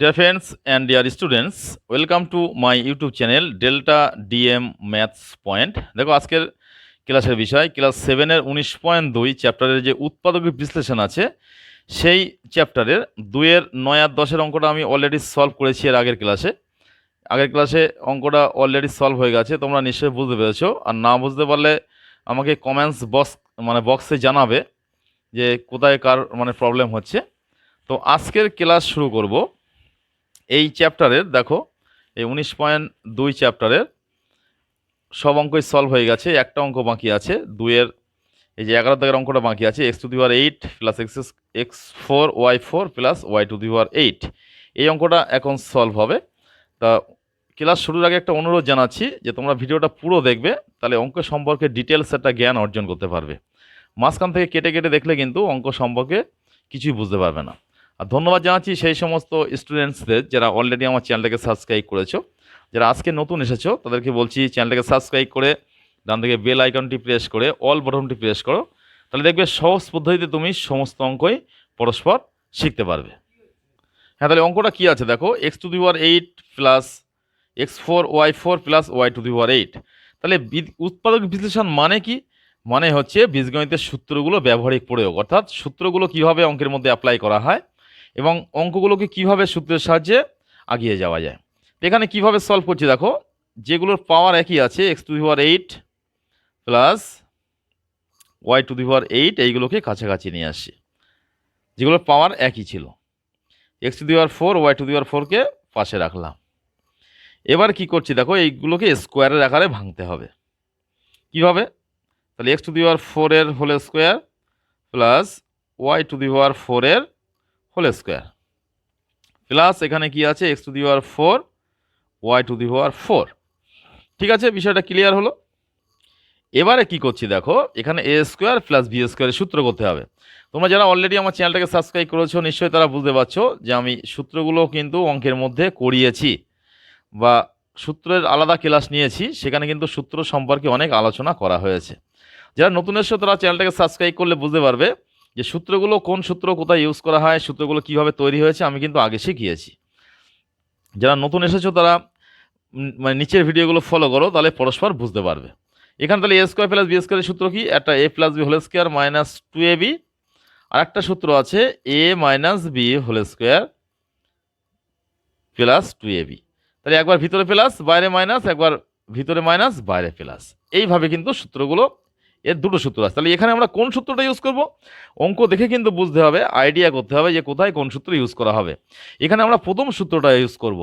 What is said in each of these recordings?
Dear friends and dear students, welcome to my YouTube channel Delta DM Maths Point. দেখো আজকের ক্লাসের বিষয় class 7-এর 19.2 চ্যাপ্টারের যে উৎপাদক বিশ্লেষণ আছে সেই চ্যাপ্টারের 2-এর 9 আর 10-এর অঙ্কটা আমি অলরেডি সলভ করেছি এর আগের ক্লাসে অঙ্কটা অলরেডি সলভ হয়ে গেছে। তোমরা নিশ্চয়ই বুঝতে পেরেছো, আর না বুঝতে পারলে আমাকে কমেন্টস বক্সে জানাবে যে কোথায় কার প্রবলেম হচ্ছে। তো আজকের ক্লাস শুরু করব এই চ্যাপ্টারের। দেখো এই 19.2 চ্যাপ্টারের সব অঙ্কই সলভ হয়ে গেছে, একটা অঙ্ক বাকি আছে। 2-এর এই যে 11 দাগের অঙ্কটা বাকি আছে, x⁴ plus x4y4 plus y⁴ এই অঙ্কটা এখন সলভ হবে। তা ক্লাস শুরুর আগে একটা অনুরোধ জানাচ্ছি যে তোমরা ভিডিওটা পুরো দেখবে, তাহলে অঙ্ক সম্পর্কে ডিটেলস একটা জ্ঞান অর্জন করতে পারবে। মাঝখান থেকে কেটে কেটে দেখলে কিন্তু অঙ্ক সম্পর্কে কিছুই বুঝতে পারবে না। আর ধন্যবাদ জানাচ্ছি সেই সমস্ত স্টুডেন্টসদের যারা অলরেডি আমার চ্যানেলটাকে সাবস্ক্রাইব করেছো। যারা আজকে নতুন এসেছো তাদেরকে বলছি চ্যানেলটাকে সাবস্ক্রাইব করে ডান দিকে বেল আইকনটি প্রেস করে অল বাটনটি প্রেস করো, তাহলে দেখবে সহজ পদ্ধতিতে তুমি সমস্ত অঙ্কই পরস্পর শিখতে পারবে। হ্যাঁ, তাহলে অঙ্কটা কী আছে দেখো, x⁴ plus x4y4 plus y⁴। তাহলে উৎপাদক বিশ্লেষণ মানে কি? মানে হচ্ছে বীজগণিতের সূত্রগুলো ব্যবহারিক প্রয়োগ, অর্থাৎ সূত্রগুলো কিভাবে অঙ্কের মধ্যে অ্যাপ্লাই করা হয় এবং অঙ্কগুলোকে কিভাবে সূত্রের সাহায্যে আগিয়ে যাওয়া যায়। এখানে কিভাবে সলভ করছি দেখো, যেগুলোর পাওয়ার একই আছে x⁴ প্লাস y⁴ এইগুলোকে কাছাকাছি নিয়ে আসি, যেগুলোর পাওয়ার একই ছিল। x⁴ y⁴কে পাশে রাখলাম। এবার কি করছি দেখো, এইগুলোকে স্কোয়ারের আকারে ভাঙতে হবে। কিভাবে? তাহলে x⁴ এর হোল স্কোয়ার প্লাস y⁴ এর হোল স্কোয়ার প্লাস এখানে কি আছে x⁴ y⁴। ঠিক আছে, বিষয়টা ক্লিয়ার হলো। এবারে কি করছি দেখো, এখানে a স্কোয়ার প্লাস b স্কোয়ারের সূত্র করতে হবে। তোমরা যারা অলরেডি আমার চ্যানেলটাকে সাবস্ক্রাইব করেছো নিশ্চয়ই তারা বুঝতে পারছো যে আমি সূত্রগুলো কিন্তু অঙ্কের মধ্যে করিয়েছি বা সূত্রের আলাদা ক্লাস নিয়েছি, সেখানে কিন্তু সূত্র সম্পর্কে অনেক আলোচনা করা হয়েছে। যারা নতুন এসেছো তারা চ্যানেলটাকে সাবস্ক্রাইব করলে বুঝতে পারবে যে সূত্রগুলো কোন সূত্র কোথায় ইউজ করা হয়, সূত্রগুলো কিভাবে তৈরি হয়েছে আমি কিন্তু আগে শিখিয়েছি। যারা নতুন এসেছো তারা নিচের ভিডিওগুলো ফলো করো, তাহলে পরস্পর বুঝতে পারবে। এখানে তাহলে a স্কোয়ার প্লাস বি স্কোয়ারের সূত্র কি? একটা a plus b whole square minus 2ab, আর একটা সূত্র আছে a minus b whole square plus 2ab। তাহলে একবার ভিতরে প্লাস বাইরে মাইনাস, একবার ভিতরে মাইনাস বাইরে প্লাস, এইভাবে কিন্তু সূত্রগুলো, এর দুটো সূত্র আছে। তাহলে এখানে আমরা কোন সূত্রটা ইউজ করব অঙ্ক দেখে কিন্তু বুঝতে হবে, আইডিয়া করতে হবে যে কোথায় কোন সূত্র ইউজ করা হবে। এখানে আমরা প্রথম সূত্রটা ইউজ করব।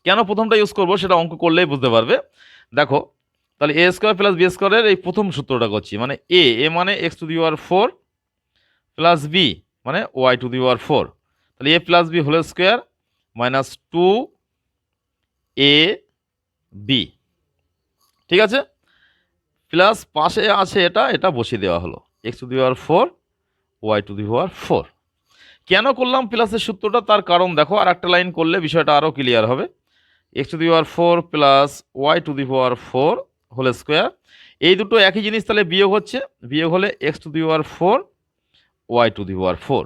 কেন প্রথমটা ইউজ করব সেটা অঙ্ক করলেই বুঝতে পারবে। দেখো তাহলে a স্কোয়ার প্লাস বি স্কোয়ারের এই প্রথম সূত্রটা করছি, মানে a মানে x⁴ প্লাস b মানে y⁴। তাহলে a plus b whole square minus 2ab, ঠিক আছে, প্লাস পাশে আছে এটা বসিয়ে দেওয়া হলো x⁴ y⁴। কেন করলাম প্লাসের সূত্রটা, তার কারণ দেখো আর একটা লাইন করলে বিষয়টা আরও ক্লিয়ার হবে। x⁴ plus y⁴ whole square, এই দুটো একই জিনিস, তাহলে বিয়োগ হচ্ছে, বিয়োগ হলে x⁴ y⁴।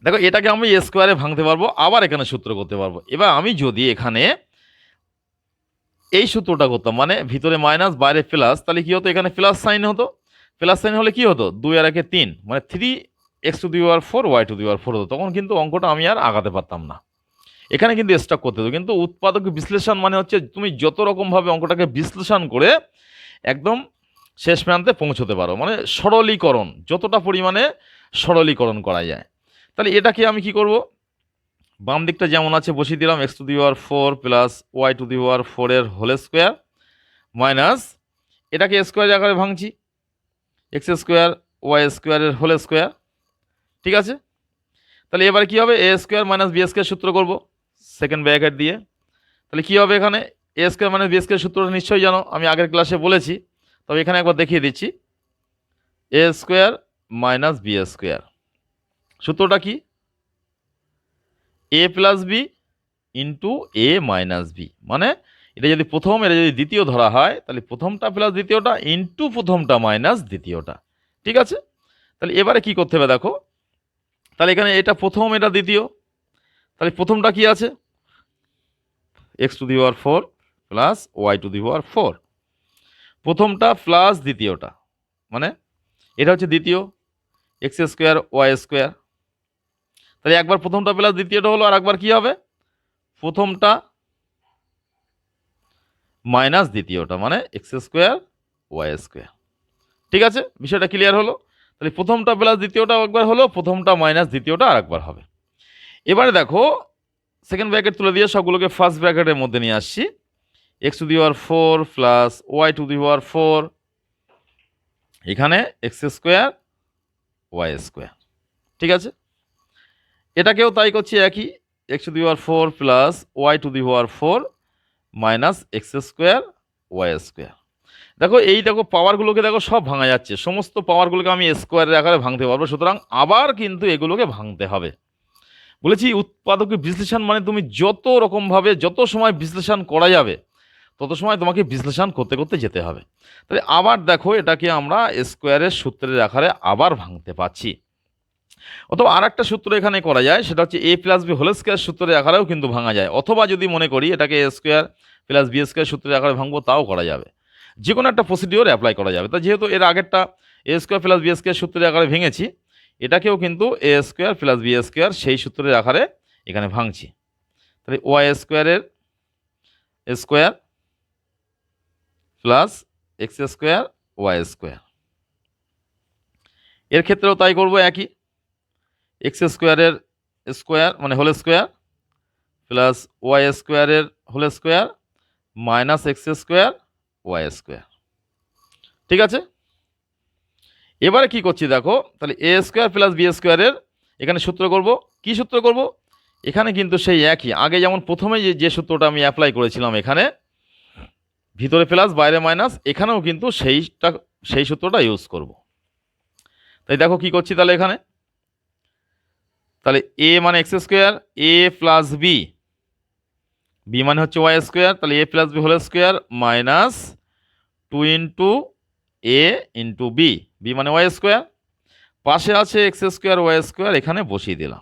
দেখো এটাকে আমি a স্কোয়ারে ভাঙতে পারবো, আবার এখানে সূত্র করতে পারবো। এবার আমি যদি এখানে এই সূত্রটা করতাম, মানে ভিতরে মাইনাস বাইরে প্লাস, তাহলে কি হতো, এখানে প্লাস সাইন হতো। প্লাস সাইন হলে কি হতো, 2 আর 1 3, মানে 3x⁴ y⁴ হতো। তখন কিন্তু অঙ্কটা আমি আর আগাতে পারতাম না, এখানে কিন্তু স্টক করতে হতো। কিন্তু উৎপাদক বিশ্লেষণ মানে হচ্ছে তুমি যত রকমভাবে অঙ্কটাকে বিশ্লেষণ করে একদম শেষ প্রান্তে পৌঁছতে পারো, মানে সরলীকরণ, যতটা পরিমাণে সরলীকরণ করা যায়। তাহলে এটাকে আমি কি করব, বাম দিকটা যেমন আছে বসিয়ে দিলাম x⁴ প্লাস y⁴ এর হোল স্কোয়ার মাইনাস এটাকে স্কোয়ার আকারে ভাঙছি x² y² এর হোল স্কোয়ার, ঠিক আছে। তাহলে এবার কি হবে, a square minus b square সূত্র করব সেকেন্ড ব্র্যাকেট দিয়ে। তাহলে কি হবে, এখানে a square minus b square সূত্রটা নিশ্চয়ই জানো, আমি আগের ক্লাসে বলেছি, তবে এখানে একবার দেখিয়ে দিচ্ছি। a square minus b square সূত্রটা কি, a plus b into a minus b, মানে এটা যদি প্রথম, এটা যদি দ্বিতীয় ধরা হয় তাহলে প্রথমটা প্লাস দ্বিতীয়টা ইন্টু প্রথমটা মাইনাস দ্বিতীয়টা, ঠিক আছে। তাহলে এবারে কি করতে হবে দেখো, তাহলে এখানে এটা প্রথম এটা দ্বিতীয়, তাহলে প্রথমটা কি আছে, x to the power 4 plus y to the power 4, প্রথমটা প্লাস দ্বিতীয়টা, মানে এটা হচ্ছে দ্বিতীয় এক্স স্কোয়ার ওয়াই স্কোয়ার। তাহলে একবার প্রথমটা প্লাস দ্বিতীয়টা হলো, আর একবার কি হবে, প্রথমটা মাইনাস দ্বিতীয়টা, মানে এক্স স্কোয়ার ওয়াই স্কোয়ার। ঠিক আছে, বিষয়টা ক্লিয়ার হলো। তাহলে প্রথমটা প্লাস দ্বিতীয়টা একবার হলো, প্রথমটা মাইনাস দ্বিতীয়টা আর একবার হবে। এবারে দেখো সেকেন্ড ব্র্যাকেট তুলে দিয়ে সবগুলোকে ফার্স্ট ব্র্যাকেটের মধ্যে নিয়ে আসছি। X to the power 4 plus y to the power 4, এখানে এক্স স্কোয়ার ওয়াই স্কোয়ার। ঠিক আছে, এটাকেও তাই করছি একই, x to the power 4 plus y to the power 4 minus x square y square. দেখো এই দেখো পাওয়ারগুলোকে দেখো সব ভাঙা যাচ্ছে, সমস্ত পাওয়ারগুলোকে আমি স্কোয়ারের আকারে ভাঙতে পারবো, সুতরাং আবার কিন্তু এগুলোকে ভাঙতে হবে। বলেছি উৎপাদকের বিশ্লেষণ মানে তুমি যত রকমভাবে যত সময় বিশ্লেষণ করা যাবে তত সময় তোমাকে বিশ্লেষণ করতে করতে যেতে হবে। তাহলে আবার দেখো এটাকে আমরা স্কোয়ারের সূত্রের আকারে আবার ভাঙতে পারছি, অথবা আর একটা সূত্র এখানে করা যায়, সেটা হচ্ছে এ প্লাস বি হোল স্কোয়ার সূত্রের আকারেও কিন্তু ভাঙা যায়, অথবা যদি মনে করি এটাকে এ স্কোয়ার প্লাস বি স্কোয়ার সূত্রের আকারে ভাঙবো তাও করা যাবে, যে কোনো একটা প্রসিডিওর অ্যাপ্লাই করা যাবে। তা যেহেতু এর আগেরটা a square plus b square সূত্রের আকারে ভেঙেছি, এটাকেও কিন্তু a square plus b square সেই সূত্রের আকারে এখানে ভাঙছি। তাহলে ওয়াই স্কোয়ারের square plus x square y square, এর ক্ষেত্রেও তাই করবো একই, এক্স স্কোয়ারের স্কোয়ার মানে হোল স্কোয়ার প্লাস ওয়াই স্কোয়ারের whole square minus x square y square. ঠিক আছে, এবারে কি করছি দেখো, তাহলে এ স্কোয়ার প্লাস বি স্কোয়ারের এখানে সূত্র করব, কি সূত্র করব, এখানে কিন্তু সেই একই, আগে যেমন প্রথমে যে সূত্রটা আমি অ্যাপ্লাই করেছিলাম, এখানে ভিতরে প্লাস বাইরে মাইনাস, এখানেও কিন্তু সেই সূত্রটা ইউজ করব। তাই দেখো কি করছি, তাহলে এখানে তাহলে এ মানে x square, a plus b, b মানে হচ্ছে ওয়াই স্কোয়ার, তাহলে a plus b whole square minus 2 into a into b, b মানে ওয়াই স্কোয়ার, পাশে আছে এক্স স্কোয়ার ওয়াই স্কোয়ার, এখানে বসিয়ে দিলাম।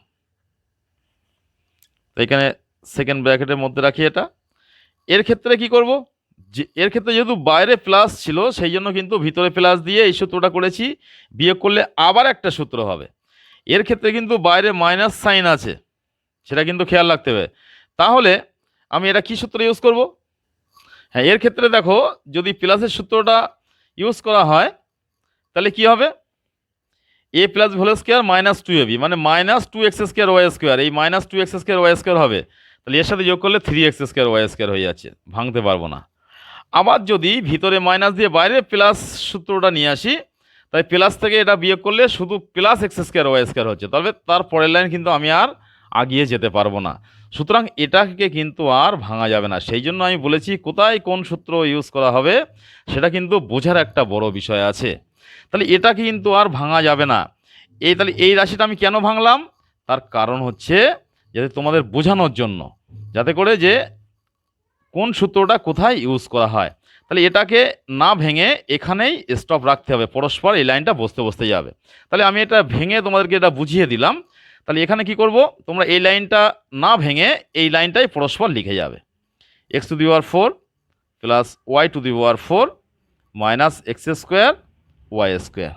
তো এখানে সেকেন্ড ব্র্যাকেটের মধ্যে রাখি এটা। এর ক্ষেত্রে কি করব, যে এর ক্ষেত্রে যেহেতু বাইরে প্লাস ছিল সেই জন্য কিন্তু ভিতরে প্লাস দিয়ে এই সূত্রটা করেছি, বিয়োগ করলে আবার একটা সূত্র হবে। এর ক্ষেত্রে কিন্তু বাইরে মাইনাস সাইন আছে, সেটা কিন্তু খেয়াল রাখতে হবে। তাহলে আমি এটা কি সূত্র ইউজ করব, হ্যাঁ এর ক্ষেত্রে দেখো যদি প্লাসের সূত্রটা ইউজ করা হয় তাহলে কি হবে, a plus whole square minus 2ab মানে minus 2x square y square, এই minus 2x square y square হবে, তাহলে এর সাথে যোগ করলে 3x স্কোয়ার ওয়াই স্কোয়ার হয়ে যাচ্ছে, ভাঙতে পারবো না। আবার যদি ভিতরে মাইনাস দিয়ে বাইরে প্লাস সূত্রটা নিয়ে আসি, তাই প্লাস থেকে এটা বিয়োগ করলে শুধু plus x square y square হচ্ছে, তবে তার পরের লাইন কিন্তু আমি আর আগিয়ে যেতে পারবো না, সুতরাং এটাকে কিন্তু আর ভাঙা যাবে না। সেই জন্য আমি বলেছি কোথায় কোন সূত্র ইউজ করা হবে সেটা কিন্তু বোঝার একটা বড় বিষয় আছে। তাহলে এটা কিন্তু আর ভাঙা যাবে না। তাহলে এই রাশিটা আমি কেন ভাঙলাম, তার কারণ হচ্ছে যাতে তোমাদের বোঝানোর জন্য, যাতে করে যে কোন সূত্রটা কোথায় ইউজ করা হয়। তাহলে এটাকে না ভেঙে এখানেই স্টপ রাখতে হবে, পরস্পর এই লাইনটা বসতে বসতে যাবে। তাহলে আমি এটা ভেঙে তোমাদেরকে এটা বুঝিয়ে দিলাম। তাহলে এখানে কি করব, তোমরা এই লাইনটা না ভেঙে এই লাইনটাই পরস্পর লিখে যাবে, x to the power 4 plus y to the power 4 minus x square y square.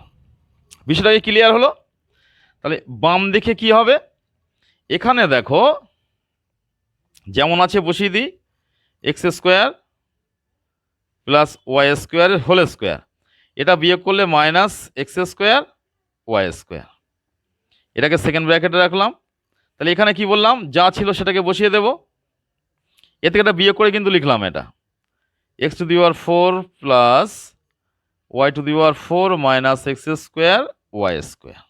বিষয়টা কি ক্লিয়ার হলো? তাহলে বাম দিকে কি হবে, এখানে দেখো যেমন আছে বসিয়ে দিই, এক্স স্কোয়ার প্লাস ওয়াই স্কোয়ারের হোল স্কোয়ার, এটা বিয়োগ করলে minus x square y square, এটাকে সেকেন্ড ব্র্যাকেটে রাখলাম। তাহলে এখানে কি বললাম, যা ছিল সেটাকে বসিয়ে দেব, এ থেকে এটা বিয়োগ করে কিন্তু লিখলাম এটা x to the power 4 plus y to the power 4 minus x square y square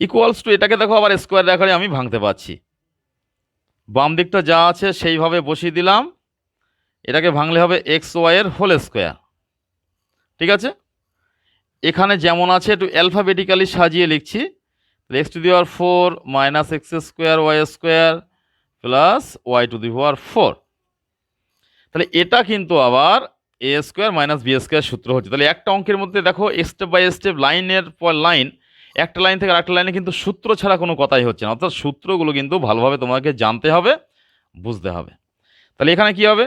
equals to, এটাকে দেখো আবার স্কোয়ার আকারে আমি ভাঙতে পারছি, বাম দিকটা যা আছে সেইভাবে বসিয়ে দিলাম, এটাকে ভাঙলে হবে এক্স ওয়াইয়ের হোল স্কোয়ার। ঠিক আছে, এখানে যেমন আছে একটু অ্যালফাবেটিক্যালি সাজিয়ে লিখছি, x to the power 4 minus x square y square plus y to the power 4। তাহলে এটা কিন্তু আবার a square minus b square সূত্র হচ্ছে। তাহলে একটা অঙ্কের মধ্যে দেখো স্টেপ বাই স্টেপ লাইনের পর লাইন একটা লাইন থেকে আরেকটা লাইনে কিন্তু সূত্র ছাড়া কোনো কথাই হচ্ছে না, অর্থাৎ সূত্রগুলো কিন্তু ভালোভাবে তোমাকে জানতে হবে, বুঝতে হবে। তাহলে এখানে কি হবে,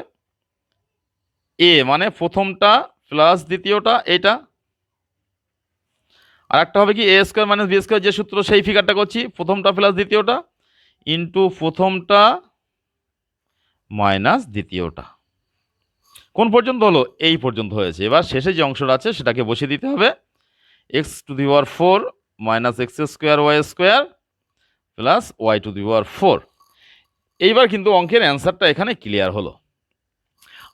এ মানে প্রথমটা প্লাস দ্বিতীয়টা এটা, আর একটা হবে কি এ স্কোয়ার মাইনাস বি স্কোয়ার, যে সূত্র সেই ফিগারটা করছি, প্রথমটা প্লাস দ্বিতীয়টা ইন্টু প্রথমটা মাইনাস দ্বিতীয়টা। কোন পর্যন্ত হলো, এই পর্যন্ত হয়েছে। এবার শেষে যে অংশটা আছে সেটাকে বসিয়ে দিতে হবে, x to the power 4 minus x square y square plus y to the power 4। এইবার কিন্তু অঙ্কের অ্যান্সারটা এখানে ক্লিয়ার হলো।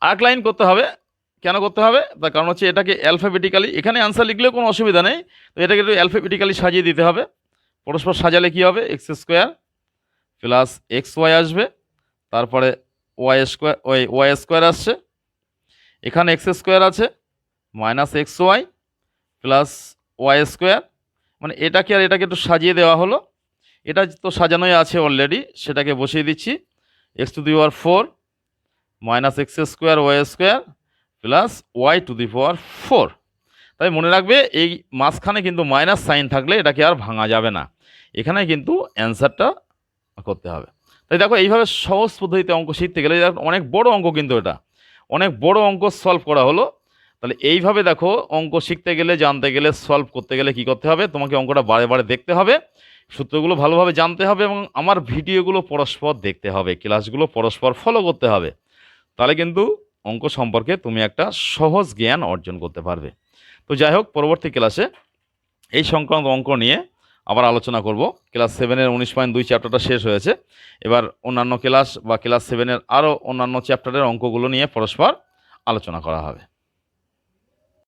আর লাইন করতে হবে, কেন করতে হবে, তার কারণ হচ্ছে এটাকে অ্যালফাবেটিক্যালি, এখানে অ্যান্সার লিখলেও কোনো অসুবিধা নেই, তো এটাকে একটু অ্যালফাবেটিক্যালি সাজিয়ে দিতে হবে। পরস্পর সাজালে কি হবে, x square plus x y আসবে, তারপরে ওয়াই স্কোয়ার আসছে, এখানে এক্স স্কোয়ার আছে minus x y plus y square, মানে এটাকে আর এটাকে একটু সাজিয়ে দেওয়া হলো। এটা তো সাজানোই আছে অলরেডি, সেটাকে বসিয়ে দিচ্ছি, x to the power 4 minus x square y square plus y to the power 4। তাই মনে রাখবে এই মাঝখানে কিন্তু মাইনাস সাইন থাকলে এটাকে আর ভাঙা যাবে না, এখানে কিন্তু অ্যান্সারটা করতে হবে। তাই দেখো এইভাবে সহজ পদ্ধতিতে অঙ্ক শিখতে গেলে, অনেক বড় অঙ্ক কিন্তু এটা, অনেক বড় অঙ্ক সলভ করা হলো। তাহলে এইভাবে দেখো অঙ্ক শিখতে গেলে, জানতে গেলে, সলভ করতে গেলে কি করতে হবে, তোমাকে অঙ্কটা বারে বারে দেখতে হবে, সূত্রগুলো ভালোভাবে জানতে হবে এবং আমার ভিডিওগুলো পরস্পর দেখতে হবে, ক্লাসগুলো পরস্পর ফলো করতে হবে। তাহলে কিন্তু অঙ্ক সম্পর্কে তুমি একটা সহজ জ্ঞান অর্জন করতে পারবে। তো যাই হোক, পরবর্তী ক্লাসে এই সংক্রান্ত অঙ্ক নিয়ে আবার আলোচনা করব। ক্লাস 7-এর 19.2 চ্যাপ্টারটা শেষ হয়েছে, এবার অন্যান্য ক্লাস বা ক্লাস 7-এর আরও অন্যান্য চ্যাপ্টারের অঙ্কগুলো নিয়ে পরস্পর আলোচনা করা হবে।